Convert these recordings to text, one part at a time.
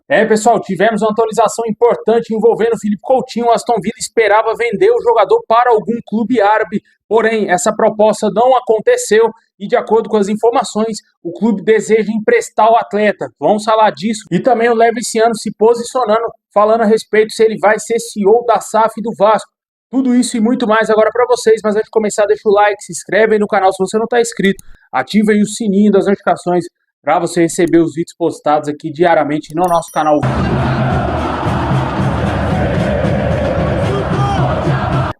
Pessoal, tivemos uma atualização importante envolvendo o Philippe Coutinho. O Aston Villa esperava vender o jogador para algum clube árabe, porém, essa proposta não aconteceu e, de acordo com as informações, o clube deseja emprestar o atleta. Vamos falar disso. E também o Levinciano se posicionando, falando a respeito se ele vai ser CEO da SAF do Vasco. Tudo isso e muito mais agora para vocês, mas antes de começar, deixa o like, se inscreve aí no canal se você não está inscrito, ativa aí o sininho das notificações para você receber os vídeos postados aqui diariamente no nosso canal.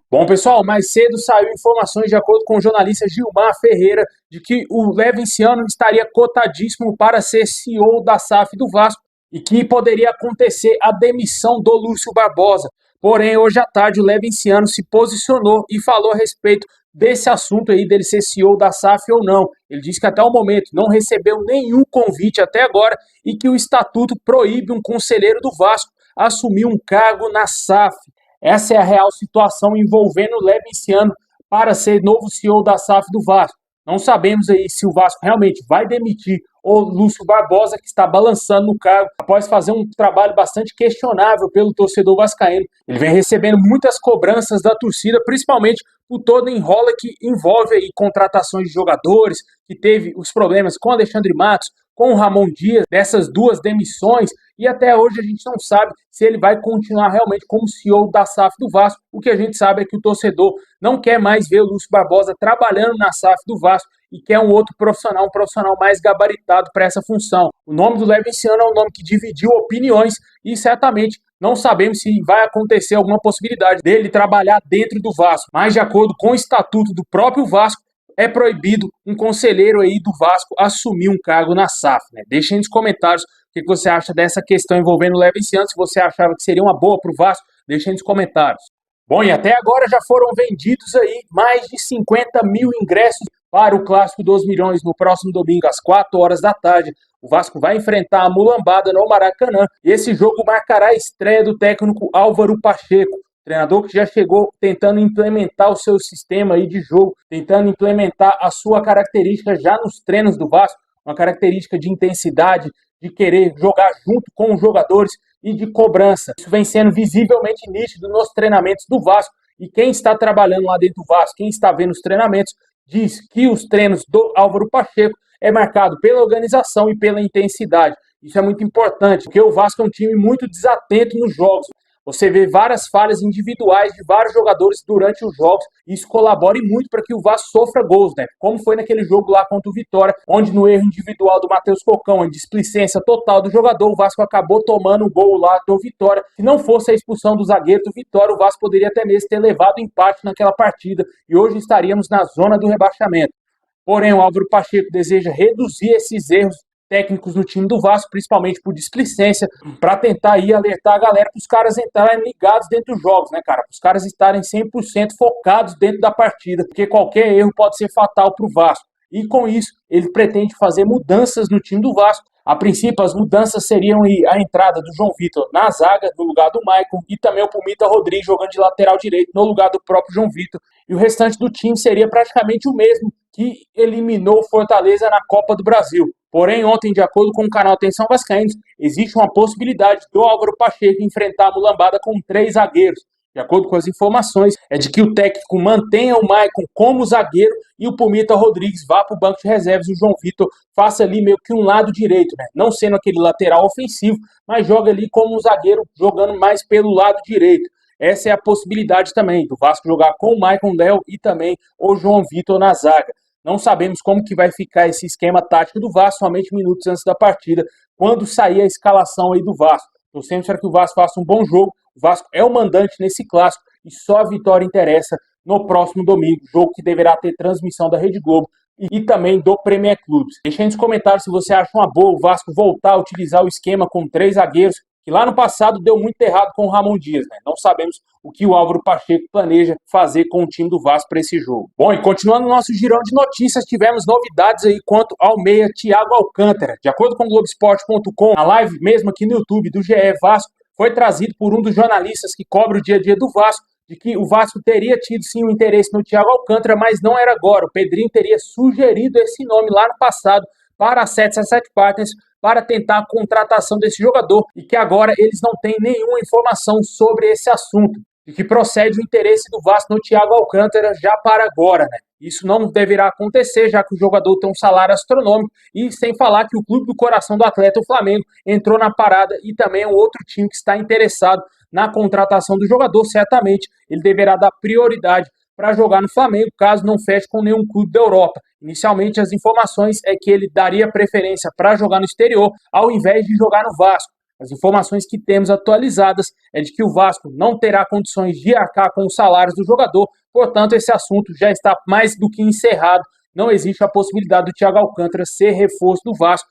Bom, pessoal, mais cedo saiu informações de acordo com o jornalista Gilmar Ferreira de que o Levinciano estaria cotadíssimo para ser CEO da SAF do Vasco e que poderia acontecer a demissão do Lúcio Barbosa. Porém, hoje à tarde, o Levinciano se posicionou e falou a respeito desse assunto aí, dele ser CEO da SAF ou não. Ele disse que até o momento não recebeu nenhum convite até agora e que o estatuto proíbe um conselheiro do Vasco assumir um cargo na SAF. Essa é a real situação envolvendo o Levinciano para ser novo CEO da SAF do Vasco. Não sabemos aí se o Vasco realmente vai demitir o Lúcio Barbosa, que está balançando no cargo após fazer um trabalho bastante questionável pelo torcedor vascaíno. Ele vem recebendo muitas cobranças da torcida, principalmente por todo o enrola que envolve aí contratações de jogadores, que teve os problemas com Alexandre Matos, com o Ramon Dias, dessas duas demissões, e até hoje a gente não sabe se ele vai continuar realmente como CEO da SAF do Vasco. O que a gente sabe é que o torcedor não quer mais ver o Lúcio Barbosa trabalhando na SAF do Vasco e quer um outro profissional, um profissional mais gabaritado para essa função. O nome do Levinciano é um nome que dividiu opiniões e certamente não sabemos se vai acontecer alguma possibilidade dele trabalhar dentro do Vasco, mas de acordo com o estatuto do próprio Vasco, é proibido um conselheiro aí do Vasco assumir um cargo na SAF, né? Deixa aí nos comentários o que você acha dessa questão envolvendo o Levinciano. Se você achava que seria uma boa para o Vasco, deixa aí nos comentários. Bom, e até agora já foram vendidos aí mais de 50 mil ingressos para o Clássico dos Milhões no próximo domingo, às 4 horas da tarde. O Vasco vai enfrentar a Mulambada no Maracanã. E esse jogo marcará a estreia do técnico Álvaro Pacheco, treinador que já chegou tentando implementar o seu sistema aí de jogo, tentando implementar a sua característica já nos treinos do Vasco, uma característica de intensidade, de querer jogar junto com os jogadores e de cobrança. Isso vem sendo visivelmente nítido nos treinamentos do Vasco, e quem está trabalhando lá dentro do Vasco, quem está vendo os treinamentos, diz que os treinos do Álvaro Pacheco é marcado pela organização e pela intensidade. Isso é muito importante, porque o Vasco é um time muito desatento nos jogos. Você vê várias falhas individuais de vários jogadores durante os jogos, e isso colabora muito para que o Vasco sofra gols, né? Como foi naquele jogo lá contra o Vitória, onde no erro individual do Matheus Cocão, a displicência total do jogador, o Vasco acabou tomando o gol lá do Vitória. Se não fosse a expulsão do zagueiro do Vitória, o Vasco poderia até mesmo ter levado empate naquela partida, e hoje estaríamos na zona do rebaixamento. Porém, o Álvaro Pacheco deseja reduzir esses erros técnicos no time do Vasco, principalmente por displicência, para tentar aí alertar a galera para os caras entrarem ligados dentro dos jogos, né, cara? Para os caras estarem 100% focados dentro da partida, porque qualquer erro pode ser fatal para o Vasco. E com isso, ele pretende fazer mudanças no time do Vasco. A princípio, as mudanças seriam a entrada do João Vitor na zaga, no lugar do Maicon, e também o Pumita Rodrigues jogando de lateral direito, no lugar do próprio João Vitor. E o restante do time seria praticamente o mesmo que eliminou o Fortaleza na Copa do Brasil. Porém, ontem, de acordo com o canal Atenção Vascaínos, existe uma possibilidade do Álvaro Pacheco enfrentar a Mulambada com 3 zagueiros. De acordo com as informações, é de que o técnico mantenha o Maicon como zagueiro e o Pumita Rodrigues vá para o banco de reservas e o João Vitor faça ali meio que um lado direito, né? Não sendo aquele lateral ofensivo, mas joga ali como um zagueiro, jogando mais pelo lado direito. Essa é a possibilidade também, do Vasco jogar com o Maicon Léo e também o João Vitor na zaga. Não sabemos como que vai ficar esse esquema tático do Vasco, somente minutos antes da partida, quando sair a escalação aí do Vasco. Torcemos para que o Vasco faça um bom jogo. O Vasco é o mandante nesse clássico e só a vitória interessa no próximo domingo, jogo que deverá ter transmissão da Rede Globo e também do Premier Clubes. Deixa aí nos comentários se você acha uma boa o Vasco voltar a utilizar o esquema com 3 zagueiros, que lá no passado deu muito errado com o Ramon Dias, né? Não sabemos o que o Álvaro Pacheco planeja fazer com o time do Vasco para esse jogo. Bom, e continuando o nosso girão de notícias, tivemos novidades aí quanto ao meia Thiago Alcântara. De acordo com o Globoesporte.com, a live mesmo aqui no YouTube do GE Vasco foi trazido por um dos jornalistas que cobre o dia a dia do Vasco, de que o Vasco teria tido sim um interesse no Thiago Alcântara, mas não era agora. O Pedrinho teria sugerido esse nome lá no passado para a 777 Partners para tentar a contratação desse jogador e que agora eles não têm nenhuma informação sobre esse assunto e que procede o interesse do Vasco no Thiago Alcântara já para agora, né? Isso não deverá acontecer, já que o jogador tem um salário astronômico e sem falar que o clube do coração do atleta, o Flamengo, entrou na parada e também é um outro time que está interessado na contratação do jogador. Certamente ele deverá dar prioridade para jogar no Flamengo, caso não feche com nenhum clube da Europa. Inicialmente, as informações é que ele daria preferência para jogar no exterior, ao invés de jogar no Vasco. As informações que temos atualizadas é de que o Vasco não terá condições de arcar com os salários do jogador, portanto, esse assunto já está mais do que encerrado. Não existe a possibilidade do Thiago Alcântara ser reforço do Vasco.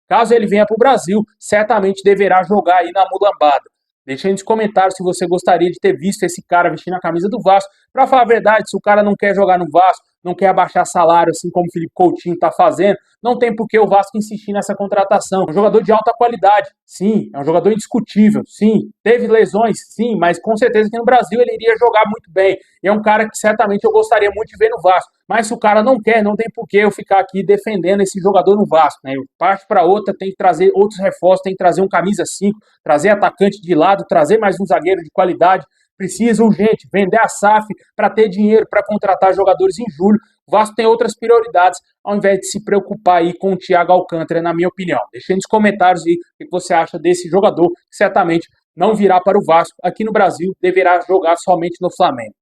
Caso ele venha para o Brasil, certamente deverá jogar aí na mulambada. Deixa aí nos comentários se você gostaria de ter visto esse cara vestindo a camisa do Vasco. Para falar a verdade, se o cara não quer jogar no Vasco, não quer abaixar salário, assim como o Felipe Coutinho está fazendo, não tem por que o Vasco insistir nessa contratação. É um jogador de alta qualidade, sim. É um jogador indiscutível, sim. Teve lesões, sim, mas com certeza que no Brasil ele iria jogar muito bem. E é um cara que certamente eu gostaria muito de ver no Vasco. Mas se o cara não quer, não tem por que eu ficar aqui defendendo esse jogador no Vasco, né? Parte para outra, tem que trazer outros reforços, tem que trazer um camisa 5, trazer atacante de lado, trazer mais um zagueiro de qualidade. Precisa urgente vender a SAF para ter dinheiro para contratar jogadores em julho. O Vasco tem outras prioridades, ao invés de se preocupar aí com o Thiago Alcântara, na minha opinião. Deixa aí nos comentários aí o que você acha desse jogador, que certamente não virá para o Vasco. Aqui no Brasil, deverá jogar somente no Flamengo.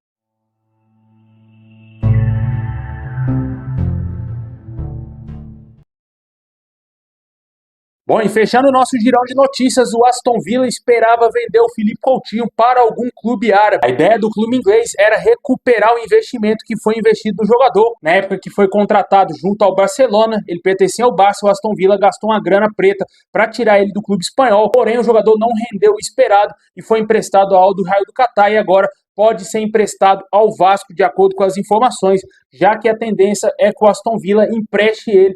Bom, e fechando o nosso girão de notícias, o Aston Villa esperava vender o Felipe Coutinho para algum clube árabe. A ideia do clube inglês era recuperar o investimento que foi investido no jogador. Na época que foi contratado junto ao Barcelona, ele pertencia ao Barça, o Aston Villa gastou uma grana preta para tirar ele do clube espanhol. Porém, o jogador não rendeu o esperado e foi emprestado ao Al Raio do Catar e agora pode ser emprestado ao Vasco, de acordo com as informações, já que a tendência é que o Aston Villa empreste ele,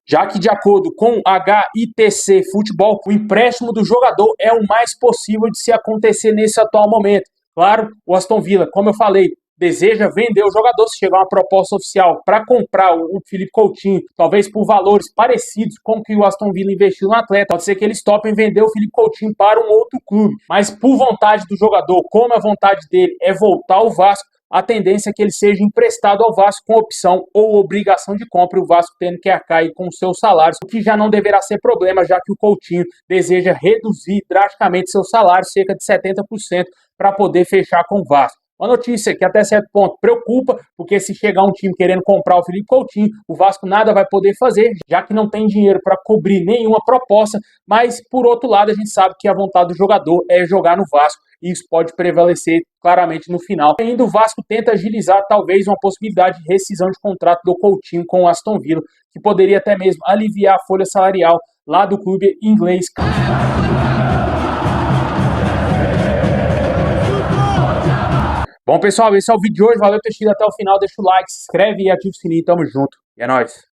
já que, de acordo com HITC Futebol, o empréstimo do jogador é o mais possível de se acontecer nesse atual momento. Claro, o Aston Villa, como eu falei, deseja vender o jogador se chegar uma proposta oficial para comprar o Felipe Coutinho, talvez por valores parecidos com o que o Aston Villa investiu no atleta. Pode ser que eles topem vender o Felipe Coutinho para um outro clube, mas por vontade do jogador, como a vontade dele é voltar ao Vasco, a tendência é que ele seja emprestado ao Vasco com opção ou obrigação de compra, e o Vasco tendo que arcar aí com seus salários, o que já não deverá ser problema, já que o Coutinho deseja reduzir drasticamente seu salário, cerca de 70%, para poder fechar com o Vasco. Uma notícia que até certo ponto preocupa, porque se chegar um time querendo comprar o Felipe Coutinho, o Vasco nada vai poder fazer, já que não tem dinheiro para cobrir nenhuma proposta, mas por outro lado a gente sabe que a vontade do jogador é jogar no Vasco, e isso pode prevalecer claramente no final. Ainda o Vasco tenta agilizar talvez uma possibilidade de rescisão de contrato do Coutinho com o Aston Villa, que poderia até mesmo aliviar a folha salarial lá do clube inglês. Bom, pessoal, esse é o vídeo de hoje. Valeu por ter assistido até o final. Deixa o like, se inscreve e ativa o sininho. Tamo junto. E é nóis.